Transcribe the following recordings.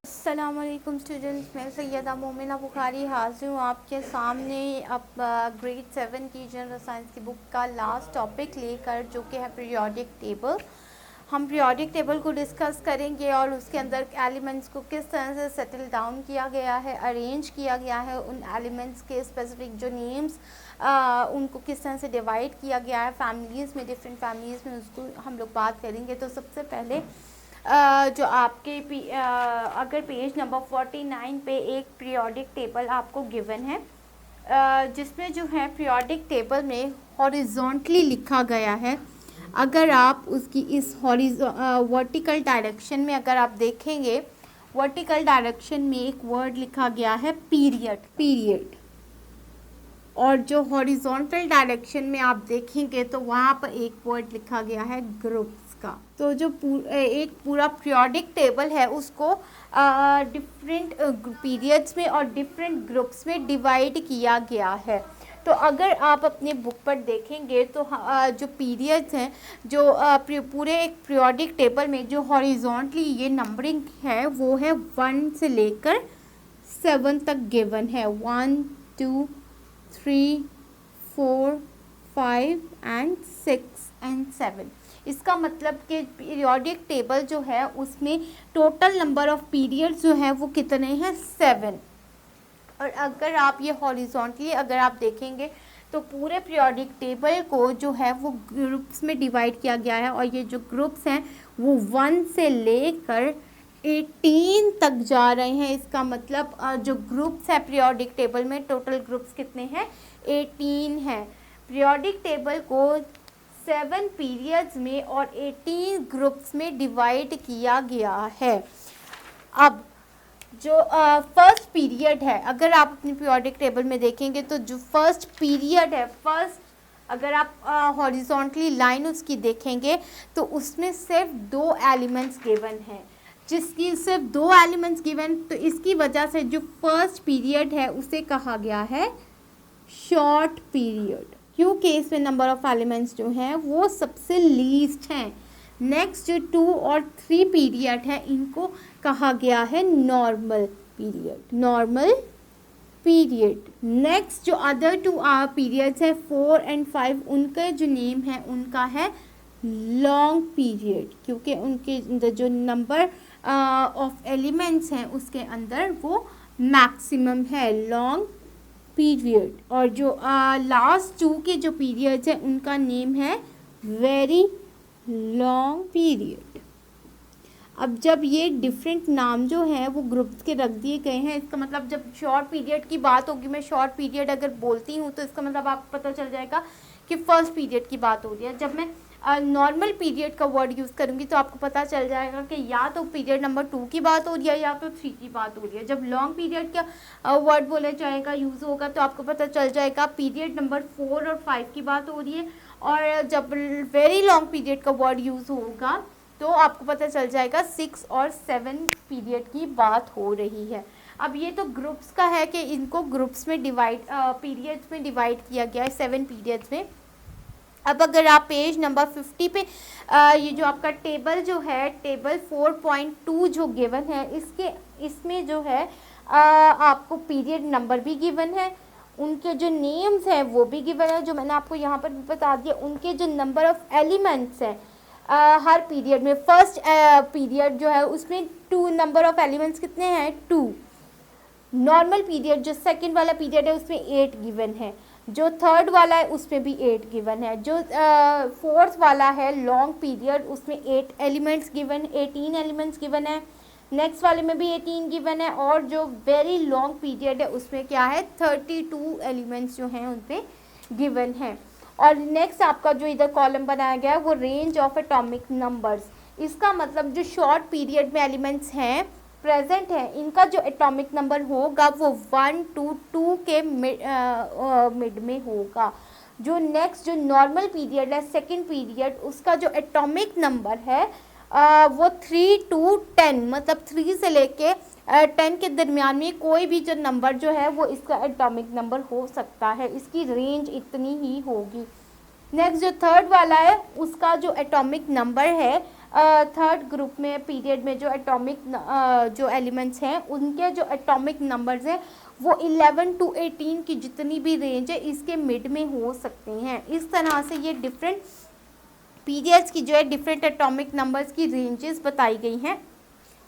अस्सलामुअलैकुम स्टूडेंट्स, मैं सैयदा मोमिना बुखारी हाजिर हूँ आपके सामने अब ग्रेड 7 की जनरल साइंस की बुक का लास्ट टॉपिक लेकर, जो कि है पीरियोडिक टेबल। हम पीरियोडिक टेबल को डिस्कस करेंगे और उसके अंदर एलिमेंट्स को किस तरह से सेटल डाउन किया गया है, अरेंज किया गया है, उन एलिमेंट्स के स्पेसिफिक जो नेम्स उनको किस तरह से डिवाइड किया गया है फैमिलीज़ में, डिफरेंट फैमिलीज़ में, उसको हम लोग बात करेंगे। तो सबसे पहले जो आपके अगर पेज नंबर 49 पे एक पीरियोडिक टेबल आपको गिवन है, जिसमें जो है पीरियोडिक टेबल में हॉरिजॉन्टली लिखा गया है। अगर आप उसकी इस वर्टिकल डायरेक्शन में अगर आप देखेंगे, वर्टिकल डायरेक्शन में एक वर्ड लिखा गया है पीरियड, और जो हॉरिजॉन्टल डायरेक्शन में आप देखेंगे तो वहाँ पर एक वर्ड लिखा गया है ग्रुप्स का। तो जो एक पूरा पीरियोडिक टेबल है उसको डिफरेंट पीरियड्स में और डिफरेंट ग्रुप्स में डिवाइड किया गया है। तो अगर आप अपने बुक पर देखेंगे तो जो पीरियड्स हैं, जो पूरे एक पीरियोडिक टेबल में जो हॉरिजॉन्टली ये नंबरिंग है वो है 1 से लेकर 7 तक गिवन है। 1 2 3 4 5 एंड 6 एंड 7। इसका मतलब कि पीरियोडिक टेबल जो है उसमें टोटल नंबर ऑफ पीरियड्स जो है वो कितने हैं, 7। और अगर आप ये हॉरिजॉन्टली अगर आप देखेंगे तो पूरे पीरियोडिक टेबल को जो है वो ग्रुप्स में डिवाइड किया गया है, और ये जो ग्रुप्स हैं वो 1 से लेकर 18 तक जा रहे हैं। इसका मतलब जो ग्रुप्स है पीरियोडिक टेबल में, टोटल ग्रुप्स कितने हैं, 18 हैं। पीरियोडिक टेबल को 7 पीरियड्स में और 18 ग्रुप्स में डिवाइड किया गया है। अब जो फर्स्ट पीरियड है, अगर आप अपनी पीरियोडिक टेबल में देखेंगे तो जो फर्स्ट पीरियड है, अगर आप हॉरिजॉन्टली लाइन उसकी देखेंगे तो उसमें सिर्फ 2 एलिमेंट्स गिवन हैं, जिसकी सिर्फ 2 एलिमेंट्स गिवन, तो इसकी वजह से जो फर्स्ट पीरियड है उसे कहा गया है शॉर्ट पीरियड, क्योंकि इसमें नंबर ऑफ एलिमेंट्स जो हैं वो सबसे लीस्ट हैं। नेक्स्ट जो 2 और 3 पीरियड है इनको कहा गया है नॉर्मल पीरियड। नेक्स्ट जो अदर 2 पीरियड्स है 4 एंड 5, उनका जो नेम है उनका है लॉन्ग पीरियड, क्योंकि उनके अंदर जो नंबर ऑफ एलिमेंट्स हैं उसके अंदर वो मैक्सिमम है, लॉन्ग पीरियड। और जो लास्ट 2 के जो पीरियड्स हैं उनका नेम है वेरी लॉन्ग पीरियड। अब जब ये डिफरेंट नाम जो हैं वो ग्रुप्स के रख दिए गए हैं, इसका मतलब जब शॉर्ट पीरियड की बात होगी, मैं शॉर्ट पीरियड अगर बोलती हूँ तो इसका मतलब आपको पता चल जाएगा कि फर्स्ट पीरियड की बात हो रही है। जब मैं नॉर्मल पीरियड का वर्ड यूज़ करूँगी तो आपको पता चल जाएगा कि या तो पीरियड नंबर 2 की बात हो रही है या तो 3 की बात हो रही है। जब लॉन्ग पीरियड का वर्ड बोला जाएगा, यूज़ होगा, तो आपको पता चल जाएगा पीरियड नंबर 4 और 5 की बात हो रही है। और जब वेरी लॉन्ग पीरियड का वर्ड यूज़ होगा तो आपको पता चल जाएगा 6 और 7 पीरियड की बात हो रही है। अब ये तो ग्रुप्स का है कि इनको ग्रुप्स में पीरियड्स में डिवाइड किया गया है 7 पीरियड्स में। अब अगर आप पेज नंबर 50 पे ये जो आपका टेबल जो है, टेबल 4.2 जो गिवन है, इसमें जो है आपको पीरियड नंबर भी गिवन है, उनके जो नेम्स हैं वो भी गिवन है, जो मैंने आपको यहाँ पर भी बता दिया। उनके जो नंबर ऑफ एलिमेंट्स हैं हर पीरियड में, फर्स्ट पीरियड जो है उसमें 2 नंबर ऑफ एलिमेंट्स कितने हैं, 2। नॉर्मल पीरियड जो सेकंड वाला पीरियड है उसमें 8 गिवन है, जो थर्ड वाला है उसमें भी 8 गिवन है, जो फोर्थ वाला है लॉन्ग पीरियड उसमें 8 एलिमेंट्स गिवन, 18 एलिमेंट्स गिवन है। नेक्स्ट वाले में भी 18 गिवन है, और जो वेरी लॉन्ग पीरियड है उसमें क्या है, 32 एलिमेंट्स जो हैं उन पे गिवन है। और नेक्स्ट आपका जो इधर कॉलम बनाया गया है वो रेंज ऑफ एटॉमिक नंबर्स। इसका मतलब जो शॉर्ट पीरियड में एलिमेंट्स हैं प्रेजेंट है, इनका जो एटॉमिक नंबर होगा वो 1 to 2 के मिड में होगा। जो नेक्स्ट जो नॉर्मल पीरियड है सेकंड पीरियड, उसका जो एटॉमिक नंबर है वो 3 to 10, मतलब 3 से लेके 10 के दरमियान में कोई भी जो नंबर जो है वो इसका एटॉमिक नंबर हो सकता है। इसकी रेंज इतनी ही होगी। नेक्स्ट जो थर्ड वाला है उसका जो एटॉमिक नंबर है, थर्ड ग्रुप में पीरियड में जो एटॉमिक जो एलिमेंट्स हैं उनके जो एटॉमिक नंबर्स हैं वो 11 to 18 की जितनी भी रेंज है इसके मिड में हो सकते हैं। इस तरह से ये डिफरेंट पीरियड्स की जो है डिफरेंट एटॉमिक नंबर्स की रेंजेस बताई गई हैं।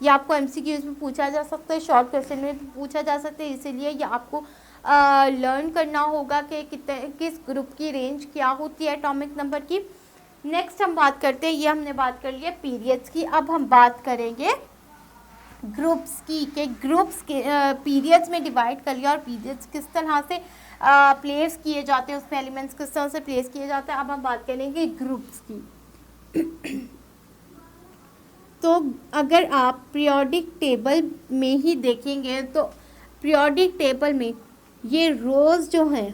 ये आपको एमसीक्यूज में पूछा जा सकता है, शॉर्ट क्वेश्चन में भी पूछा जा सकता है, इसीलिए ये आपको लर्न करना होगा कि कितने किस ग्रुप की रेंज क्या होती है एटॉमिक नंबर की। नेक्स्ट हम बात करते हैं, ये हमने बात कर लिया पीरियड्स की, अब हम बात करेंगे ग्रुप्स की, के ग्रुप्स के पीरियड्स में डिवाइड कर लिया और पीरियड्स किस तरह से प्लेस किए जाते हैं, उसमें एलिमेंट्स किस तरह से प्लेस किए जाते हैं। अब हम बात करेंगे ग्रुप्स की। तो अगर आप पीरियोडिक टेबल में ही देखेंगे तो पीरियोडिक टेबल में ये रोज़ जो हैं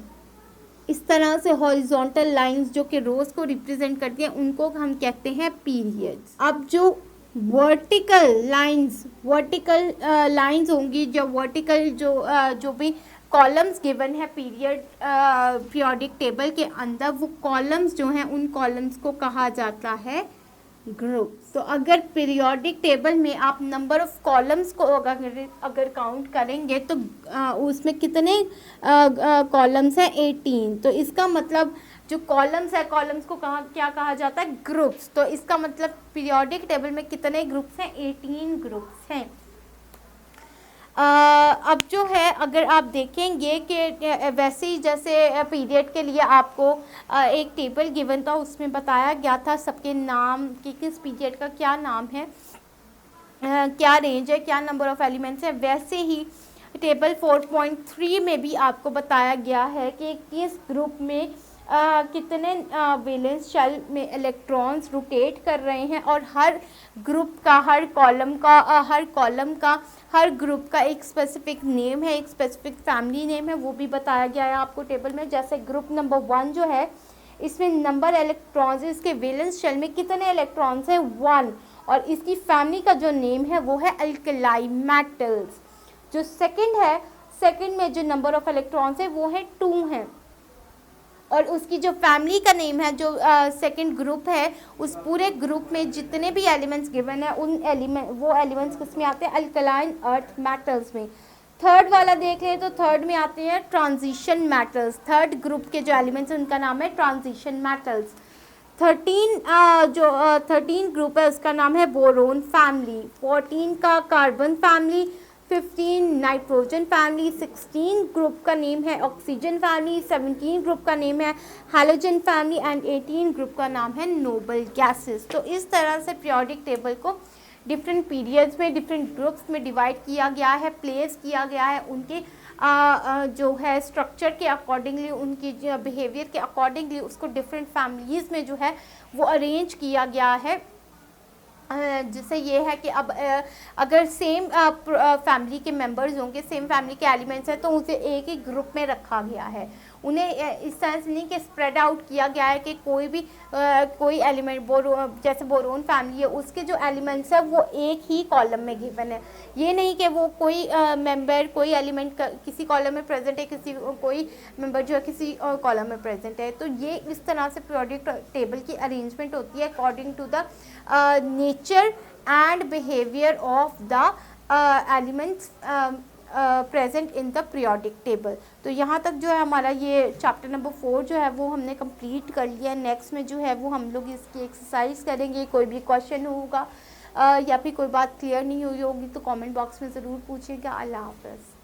इस तरह से हॉरिजॉन्टल लाइंस जो कि रोज़ को रिप्रेजेंट करती हैं उनको हम कहते हैं पीरियड्स। अब जो वर्टिकल लाइंस होंगी, जो वर्टिकल जो भी कॉलम्स गिवन है पीरियोडिक टेबल के अंदर, वो कॉलम्स जो हैं उन कॉलम्स को कहा जाता है ग्रुप। तो अगर पीरियोडिक टेबल में आप नंबर ऑफ कॉलम्स को अगर काउंट करेंगे तो उसमें कितने कॉलम्स हैं 18। तो इसका मतलब जो कॉलम्स है, कॉलम्स को क्या कहा जाता है ग्रुप्स। तो इसका मतलब पीरियोडिक टेबल में कितने ग्रुप्स हैं 18 ग्रुप्स हैं। अब जो है अगर आप देखेंगे कि वैसे ही जैसे पीरियड के लिए आपको एक टेबल गिवन था, उसमें बताया गया था सबके नाम कि किस पीरियड का क्या नाम है, क्या रेंज है, क्या नंबर ऑफ एलिमेंट्स है, वैसे ही टेबल 4.3 में भी आपको बताया गया है कि किस ग्रुप में कितने वैलेंस शेल में इलेक्ट्रॉन्स रोटेट कर रहे हैं और हर ग्रुप का हर ग्रुप का एक स्पेसिफिक नेम है, एक स्पेसिफिक फैमिली नेम है, वो भी बताया गया है आपको टेबल में। जैसे ग्रुप नंबर 1 जो है इसमें नंबर इलेक्ट्रॉन्स, इसके वैलेंस शेल में कितने इलेक्ट्रॉन्स हैं 1, और इसकी फैमिली का जो नेम है वो है अल्कलाई मेटल्स। जो सेकंड में जो नंबर ऑफ इलेक्ट्रॉन्स है वो है 2 हैं, और उसकी जो फैमिली का नेम है, जो सेकंड ग्रुप है, उस पूरे ग्रुप में जितने भी एलिमेंट्स गिवन है वो एलिमेंट्स किस में आते हैं अल्कलाइन अर्थ मेटल्स में। थर्ड वाला देख लें तो थर्ड में आते हैं ट्रांजिशन मेटल्स। थर्ड ग्रुप के जो एलिमेंट्स हैं उनका नाम है ट्रांजिशन मेटल्स। 13 ग्रुप है उसका नाम है बोरोन फैमिली। 14 का carbon family, 15 nitrogen family, 16 group का नेम है ऑक्सीजन फैमिली, 17 ग्रुप का नेम है हैलोजन फैमिली एंड 18 ग्रुप का नाम है नोबल गैसेस। तो इस तरह से पीरियोडिक टेबल को डिफरेंट पीरियड्स में डिफरेंट ग्रुप्स में डिवाइड किया गया है, प्लेस किया गया है, उनके जो है स्ट्रक्चर के अकॉर्डिंगली, उनकी बिहेवियर के अकॉर्डिंगली उसको डिफरेंट फैमिलीज़ में जो है वो अरेंज किया गया है। जिससे ये है कि अब अगर सेम फैमिली के मेंबर्स होंगे, सेम फैमिली के एलिमेंट्स हैं, तो उसे एक ही ग्रुप में रखा गया है। उन्हें इस तरह से नहीं कि स्प्रेड आउट किया गया है कि कोई एलिमेंट जैसे बोरोन फैमिली है उसके जो एलिमेंट्स है वो एक ही कॉलम में गिवन है। ये नहीं कि वो कोई मेंबर कोई एलिमेंट किसी कॉलम में प्रेजेंट है, कोई मेंबर जो है किसी कॉलम में प्रेजेंट है। तो ये इस तरह से पीरियोडिक टेबल की अरेंजमेंट होती है according to the nature and behaviour of the elements present in the periodic table. तो यहाँ तक जो है हमारा ये चैप्टर नंबर 4 जो है वो हमने कंप्लीट कर लिया। नेक्स्ट में जो है वो हम लोग इसकी एक्सरसाइज करेंगे। कोई भी क्वेश्चन होगा या फिर कोई बात क्लियर नहीं हुई होगी तो कमेंट बॉक्स में ज़रूर पूछिएगा। अल्लाह हाफ़िज़।